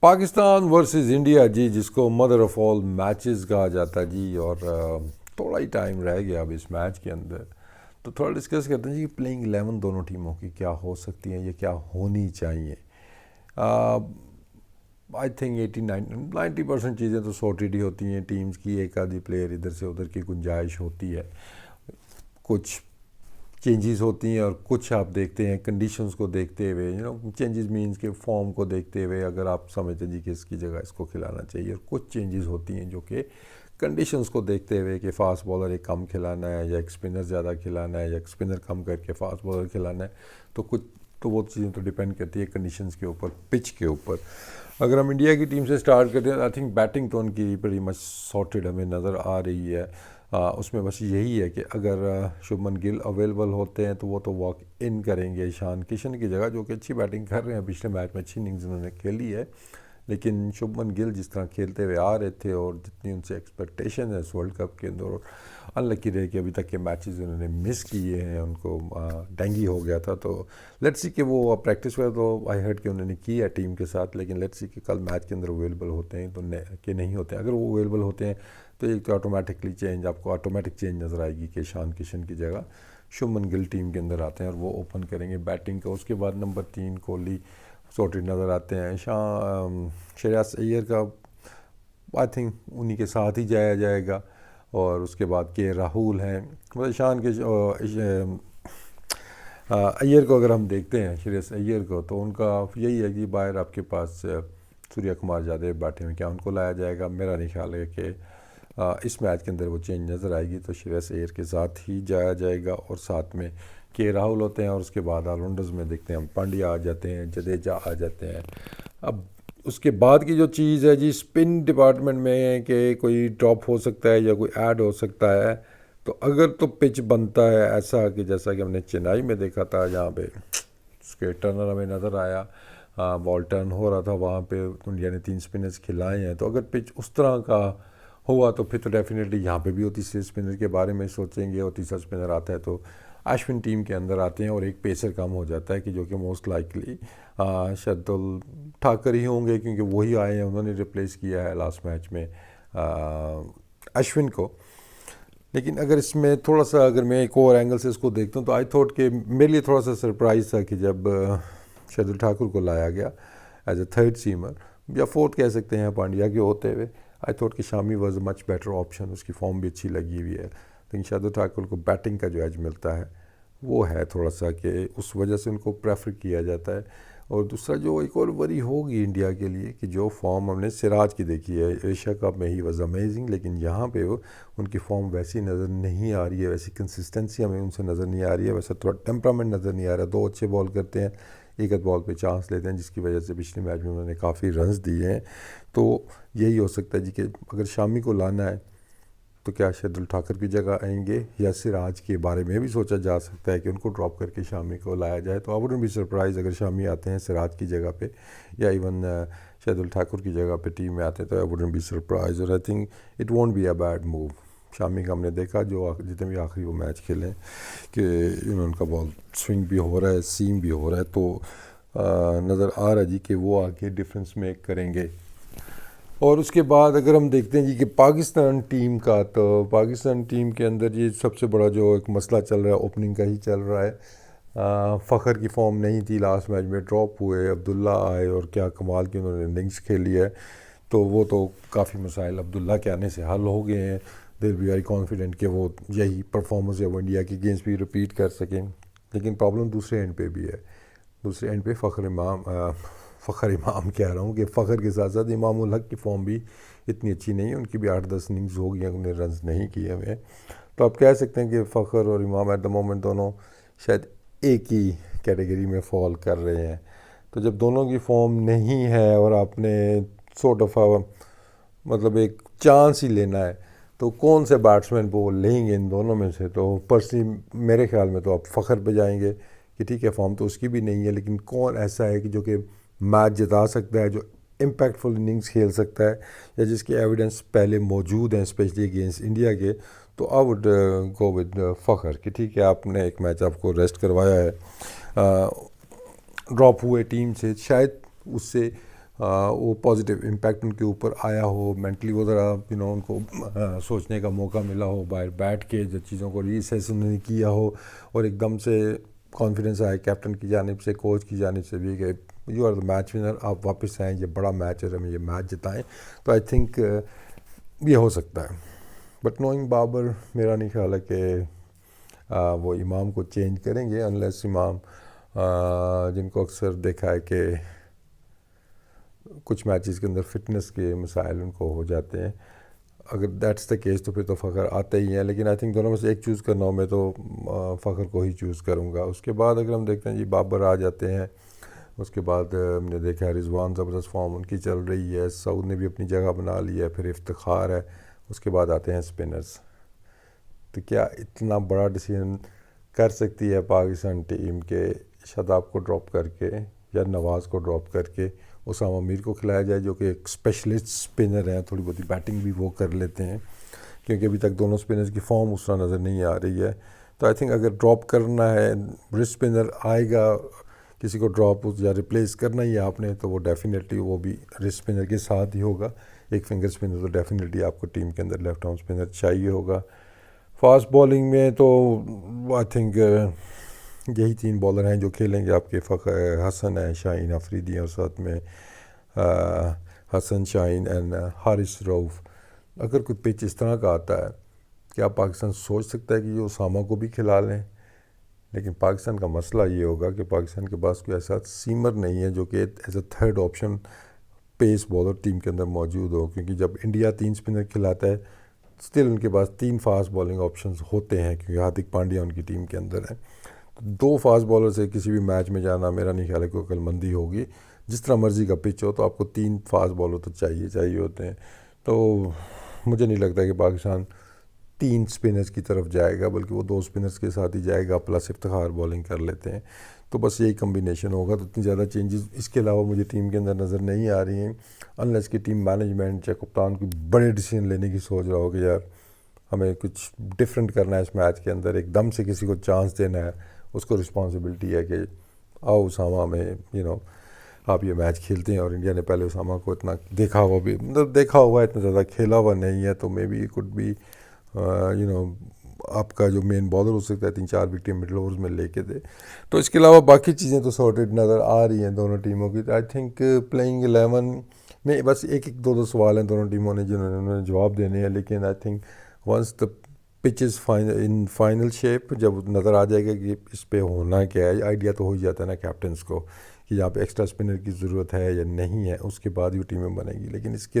Pakistan versus India جی، جس کو mother of all matches کہا جاتا ہے جی، اور تھوڑا ہی ٹائم رہ گیا اب اس میچ کے اندر، تو تھوڑا ڈسکس کرتے ہیں جی کہ پلینگ 11 دونوں ٹیموں کی کیا ہو سکتی ہیں یا کیا ہونی چاہیے۔ آئی تھنک 90% چیزیں تو سارٹیڈ ہی ہوتی ہیں ٹیمز کی، ایک آدھی پلیئر ادھر سے ادھر کی گنجائش ہوتی ہے، کچھ چینجز ہوتی ہیں اور کچھ آپ دیکھتے ہیں کنڈیشنز کو دیکھتے ہوئے، چینجز مینز کے فارم کو دیکھتے ہوئے اگر آپ سمجھتے ہیں جی کہ اس کی جگہ اس کو کھلانا چاہیے، اور کچھ چینجز ہوتی ہیں جو کہ کنڈیشنز کو دیکھتے ہوئے کہ فاسٹ بالر ایک کم کھلانا ہے یا ایک اسپنر زیادہ کھلانا ہے یا ایک اسپنر کم کر کے فاسٹ بالر کھلانا ہے، تو وہ چیزیں تو ڈیپینڈ کرتی ہے کنڈیشنز کے اوپر، پچ کے اوپر۔ اگر ہم انڈیا کی ٹیم سے سٹارٹ کرتے ہیں، آئی تھنک بیٹنگ تو ان کی بڑی مچ سارٹیڈ ہمیں نظر آ رہی ہے۔ اس میں بس یہی ہے کہ اگر شبمن گل اویلیبل ہوتے ہیں تو وہ تو واک ان کریں گے ایشان کشن کی جگہ، جو کہ اچھی بیٹنگ کر رہے ہیں، پچھلے میچ میں اچھی اننگز انہوں نے کھیلی ہے، لیکن شبمن گل جس طرح کھیلتے ہوئے آ رہے تھے اور جتنی ان سے ایکسپیکٹیشن ہے اس ورلڈ کپ کے اندر، انلکی رہے کہ ابھی تک کے میچز انہوں نے مس کیے ہیں، ان کو ڈینگی ہو گیا تھا، تو لیٹس سی کہ وہ پریکٹس میں تو آئی ہرڈ کہ انہوں نے کی ہے ٹیم کے ساتھ، لیکن لیٹس سی کہ کل میچ کے اندر اویلیبل ہوتے ہیں تو کہ نہیں ہوتے ہیں۔ اگر وہ اویلیبل ہوتے ہیں تو ایک تو آٹومیٹکلی چینج، آپ کو آٹومیٹک چینج نظر آئے گی کہ ایشان کشن کی جگہ شبمن گل ٹیم کے اندر آتے ہیں اور وہ اوپن کریں گے بیٹنگ کا۔ اس کے بعد نمبر 3 کوہلی سارٹیڈ نظر آتے ہیں، شریاس ایئر کا آئی تھنک انہی کے ساتھ ہی جایا جائے گا، اور اس کے بعد کے راہول ہیں، ایشان کے ایئر کو اگر ہم دیکھتے ہیں شریاس ایئر کو، تو ان کا یہی ہے کہ باہر آپ کے پاس سوریا کمار یادو بیٹھے ہوئے، کیا ان کو لایا جائے گا؟ میرا نہیں خیال ہے کہ اس میچ کے اندر وہ چینج نظر آئے گی، تو شریاس ایئر کے ساتھ ہی جایا جائے گا، اور ساتھ میں کے راہول ہوتے ہیں، اور اس کے بعد آل راؤنڈرز میں دیکھتے ہیں ہم پانڈیا آ جاتے ہیں، جڈیجا آ جاتے ہیں۔ اب اس کے بعد کی جو چیز ہے جی اسپن ڈپارٹمنٹ میں کہ کوئی ڈراپ ہو سکتا ہے یا کوئی ایڈ ہو سکتا ہے، تو اگر تو پچ بنتا ہے ایسا کہ جیسا کہ ہم نے چنائی میں دیکھا تھا، جہاں پہ اس کے ٹرنر ہمیں نظر آیا، بال ٹرن ہو رہا تھا، وہاں پہ انڈیا نے 3 اسپنرز کھلائے ہیں، تو اگر پچ اس طرح کا ہوا تو پھر تو ڈیفینیٹلی یہاں پہ بھی وہ تیسرے اسپنر کے بارے میں سوچیں گے، اور تیسرا اسپنر آتا ہے تو اشون ٹیم کے اندر آتے ہیں، اور ایک پیسر کم ہو جاتا ہے کہ جو کہ موسٹ لائکلی شردل ٹھاکر ہی ہوں گے، کیونکہ وہی آئے ہیں، انہوں نے ریپلیس کیا ہے لاسٹ میچ میں اشون کو۔ لیکن اگر اس میں تھوڑا سا، اگر میں ایک اور اینگل سے اس کو دیکھتا ہوں، تو آئی تھوٹ کہ میرے لیے تھوڑا سا سرپرائز تھا کہ جب شردل ٹھاکر کو لایا گیا ایز اے 3rd سیمر یا 4th کہہ سکتے ہیں پانڈیا کے ہوتے ہوئے، آئی تھوٹ کہ Shami was a much better option, اس کی فارم بھی اچھی لگی ہوئی ہے، لیکن شردل ٹھاکر کو بیٹنگ کا جو ایج ملتا ہے وہ ہے تھوڑا سا کہ اس وجہ سے ان کو پریفر کیا جاتا ہے۔ اور دوسرا جو ایک اور وری ہوگی انڈیا کے لیے کہ جو فارم ہم نے سراج کی دیکھی ہے ایشیا کپ میں، ہی واز امیزنگ، لیکن یہاں پہ ان کی فارم ویسی نظر نہیں آ رہی ہے، ویسی کنسسٹنسی ہمیں ان سے نظر نہیں آ رہی ہے، ویسا تھوڑا ٹیمپرامنٹ نظر نہیں آ رہا ہے۔ 2 اچھے بال کرتے ہیں، ایک آدھ بال پہ چانس لیتے ہیں، جس کی وجہ سے پچھلے میچ میں انہوں نے کافی رنز دیے ہیں، تو یہی ہو سکتا ہے جی کہ اگر شامی کو لانا ہے تو کیا شردل ٹھاکر کی جگہ آئیں گے، یا سراج کے بارے میں بھی سوچا جا سکتا ہے کہ ان کو ڈراپ کر کے شامی کو لایا جائے، تو آئی ووڈنٹ بی سرپرائز اگر شامی آتے ہیں سراج کی جگہ پہ، یا ایون شردل ٹھاکر کی جگہ پہ ٹیم میں آتے ہیں، تو آئی ووڈنٹ بی سرپرائز، اور I think it won't be a bad move. Shami کا ہم نے دیکھا جو جتنے بھی آخری وہ میچ کھیلے کہ ان کا بال سوئنگ بھی ہو رہا ہے، سیم بھی ہو رہا ہے، تو نظر آ رہا ہے جی کہ وہ آگے ڈفرینس میک کریں گے۔ اور اس کے بعد اگر ہم دیکھتے ہیں جی کہ پاکستان ٹیم کا، تو پاکستان ٹیم کے اندر یہ سب سے بڑا جو ایک مسئلہ چل رہا ہے اوپننگ کا ہی چل رہا ہے۔ فخر کی فارم نہیں تھی، لاسٹ میچ میں ڈراپ ہوئے، عبداللہ آئے اور کیا کمال کی انہوں نے اننگز کھیلی ہے، تو وہ تو کافی مسائل عبداللہ کے آنے سے حل ہو گئے ہیں، دے ول بی ویری کانفیڈنٹ کہ وہ یہی پرفارمنس ہے وہ انڈیا کی اگینسٹ بھی ریپیٹ کر سکیں۔ لیکن پرابلم دوسرے اینڈ پہ بھی ہے، دوسرے اینڈ پہ فخر امام کہہ رہا ہوں کہ فخر کے ساتھ ساتھ امام الحق کی فارم بھی اتنی اچھی نہیں ہے، ان کی بھی 8-10 اننگز ہو گئی ہیں، انہوں نے رنز نہیں کیے ہوئے، تو آپ کہہ سکتے ہیں کہ فخر اور امام ایٹ دا مومنٹ دونوں شاید ایک ہی کیٹیگری میں فال کر رہے ہیں۔ تو جب دونوں کی فارم نہیں ہے اور آپ نے سو دفعہ مطلب ایک چانس ہی لینا ہے، تو کون سے بیٹسمین وہ لیں گے ان دونوں میں سے؟ تو پرسنلی میرے خیال میں تو آپ فخر پہ جائیں گے کہ ٹھیک ہے فارم تو اس کی بھی نہیں ہے، لیکن کون ایسا ہے کہ جو کہ میچ جتا سکتا ہے، جو امپیکٹفل اننگز کھیل سکتا ہے، یا جس کے ایویڈنس پہلے موجود ہیں اسپیشلی اگینسٹ انڈیا کے، تو آئی وڈ گو ود فخر کہ ٹھیک ہے آپ نے ایک میچ آپ کو ریسٹ کروایا ہے، ڈراپ ہوئے ٹیم سے، شاید اس سے وہ پازیٹیو امپیکٹ ان کے اوپر آیا ہو، مینٹلی وہ ذرا ان کو سوچنے کا موقع ملا ہو، باہر بیٹھ کے جو چیزوں کو ری اسیس انہوں نے کیا ہو، اور ایک دم سے کانفیڈنس آئے کیپٹن کی جانب سے، کوچ کی جانب سے بھی کہ you are the match winner, آپ واپس آئیں، یہ بڑا میچ ہے، ہمیں یہ میچ جتائیں. تو آئی تھنک یہ ہو سکتا ہے. بٹ نوئنگ بابر، میرا نہیں خیال ہے کہ وہ امام کو چینج کریں گے، انلیس امام جن کو اکثر دیکھا ہے کہ کچھ میچز کے اندر فٹنس کے مسائل ان کو ہو جاتے ہیں. اگر دیٹس دا کیس تو پھر تو فخر آتے ہی ہیں، لیکن آئی تھنک دونوں میں سے ایک چوز کرنا ہو، میں تو فخر کو ہی چوز کروں گا. اس کے بعد اگر ہم دیکھتے ہیں جی بابر آ جاتے ہیں، اس کے بعد ہم نے دیکھا رضوان زبردست فارم ان کی چل رہی ہے، سعود نے بھی اپنی جگہ بنا لی ہے، پھر افتخار ہے، اس کے بعد آتے ہیں اسپنرز. تو کیا اتنا بڑا ڈیسیژن کر سکتی ہے پاکستان ٹیم کہ شاداب کو ڈراپ کر کے یا نواز کو ڈراپ کر کے اسامہ میر کو کھلایا جائے، جو کہ ایک اسپیشلسٹ اسپنر ہیں، تھوڑی بہت بیٹنگ بھی وہ کر لیتے ہیں، کیونکہ ابھی تک دونوں اسپنرز کی فارم اس طرح نظر نہیں آ رہی ہے. تو آئی تھنک اگر ڈراپ کرنا ہے، برسٹ اسپنر آئے گا، کسی کو ڈراپ یا ریپلیس کرنا ہی ہے آپ نے، تو وہ ڈیفینیٹلی وہ بھی رسٹ اسپنر کے ساتھ ہی ہوگا. ایک فنگر اسپنر تو ڈیفینیٹلی آپ کو ٹیم کے اندر لیفٹ آرم اسپنر چاہیے ہوگا. فاسٹ بولنگ میں تو آئی تھنک یہی 3 بالر ہیں جو کھیلیں گے آپ کے. حسن ہے، شاہین آفریدی ہیں، اور ساتھ میں حسن، شاہین اینڈ حارث رؤف. اگر کوئی پچ اس طرح کا آتا ہے، کیا پاکستان سوچ سکتا ہے کہ یہ اسامہ کو بھی کھلا لیں؟ لیکن پاکستان کا مسئلہ یہ ہوگا کہ پاکستان کے پاس کوئی ایسا سیمر نہیں ہے جو کہ as a third option pace bowler team کے اندر موجود ہو، کیونکہ جب انڈیا 3 اسپنر کھلاتا ہے اسٹل ان کے پاس 3 فاسٹ بالنگ آپشنز ہوتے ہیں، کیونکہ ہاردک پانڈیا ان کی ٹیم کے اندر ہے. 2 فاسٹ بالر سے کسی بھی میچ میں جانا میرا نہیں خیال ہے کوئی عقل مندی ہوگی. جس طرح مرضی کا پچ ہو تو آپ کو 3 فاسٹ بالر تو چاہیے ہوتے ہیں. تو مجھے نہیں لگتا کہ پاکستان 3 اسپنرز کی طرف جائے گا، بلکہ وہ 2 اسپنرز کے ساتھ ہی جائے گا، پلس افتخار بالنگ کر لیتے ہیں. تو بس یہی کمبینیشن ہوگا. تو اتنی زیادہ چینجز اس کے علاوہ مجھے ٹیم کے اندر نظر نہیں آ رہی ہیں، انلیس کہ ٹیم مینجمنٹ یا کپتان کوئی بڑے ڈیسیژن لینے کی سوچ رہا ہو کہ یار ہمیں کچھ ڈفرینٹ کرنا ہے اس میچ کے اندر، ایک دم سے کسی کو چانس دینا ہے. اس کو رسپانسبلٹی ہے کہ آؤ اسامہ میں آپ یہ میچ کھیلتے ہیں، اور انڈیا نے پہلے اسامہ کو اتنا دیکھا ہوا بھی، مطلب دیکھا ہوا اتنا زیادہ کھیلا ہوا نہیں ہے، تو مے بی کڈ بی آپ کا جو مین بالر ہو سکتا ہے 3-4 وکٹیں مڈل اوورز میں لے کے دے. تو اس کے علاوہ باقی چیزیں تو سارٹیڈ نظر آ رہی ہیں دونوں ٹیموں کی. آئی تھنک پلینگ 11 میں بس ایک 2 سوال ہیں دونوں ٹیموں نے جنہوں نے جواب دینے ہیں، لیکن I think once the pitch is in final shape, جب نظر آ جائے گا کہ اس پہ ہونا کیا ہے، آئیڈیا تو ہو ہی جاتا ہے نا کیپٹنس کو کہ یہاں پہ ایکسٹرا اسپنر کی ضرورت ہے یا نہیں ہے، اس کے بعد یہ ٹیمیں بنے گی. لیکن اس کے